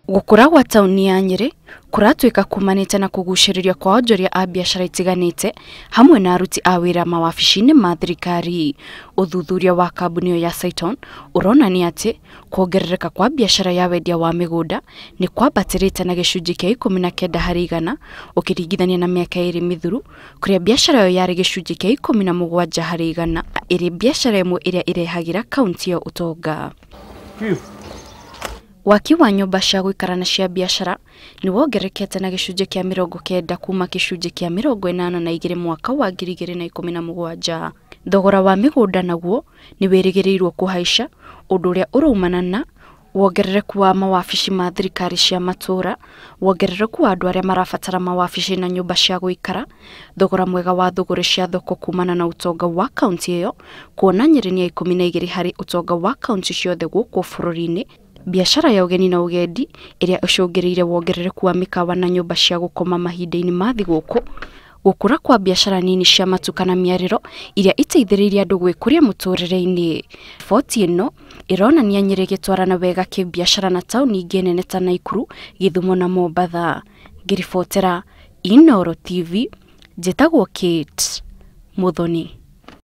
Gukura gwa tauni ya Nyeri kuratuika kumanite na kuguciriria kwa onjoria a biashara itiganite hamwe na aruti a wira mawabici-ini ma thirikari. Uthuthuria wa kambuni ya Saiton uronania ati kuongerereka kwa biashara ya wendia wa migunda ni kwambatirite na gicunji kia 19 harĩ igana ukiringithania na miaka iri mithuru kuria biashara yo yari gicunji kia 17 harĩ igana iri biashara imwe iria irehagira kaunti ya utonga. Waki wa nyumba cia guikarana cia biashara ni wongerekete na gicunji kia 90 kuma gicunji kia 82 mwaka wa 2017. Thogora wa migunda naguo ni wirigirirwo kuhaica undu uria uraumana na wongerereku wa mawabici ma thirikari cia matura, wongerereku wa andu aria marabatara mawabici na nyumba cia guikara, thogora mwega wa thogora cia thoko kumana na utonga wa kaunti iyo, kuona Nyeri ni 12 harĩ utonga wa kaunti ciothe guku bururi-ini. Biashara ya ugeni na ugendi iria icungiriire wongerereku wa mikawa na nyumba cia gukoma mahinda-ini ma thiguku, gukura kwa biashara nini cia matuka na miariro iria iteithiririe andu gwikuria muturire-ini. Riboti ino ironania Nyeri gitwarana wega kibiashara na tauni ingi nene ta Naikuru, Githumo na Mombatha. Ngiribotera Inooro TV, njitagwo Kate Muthoni.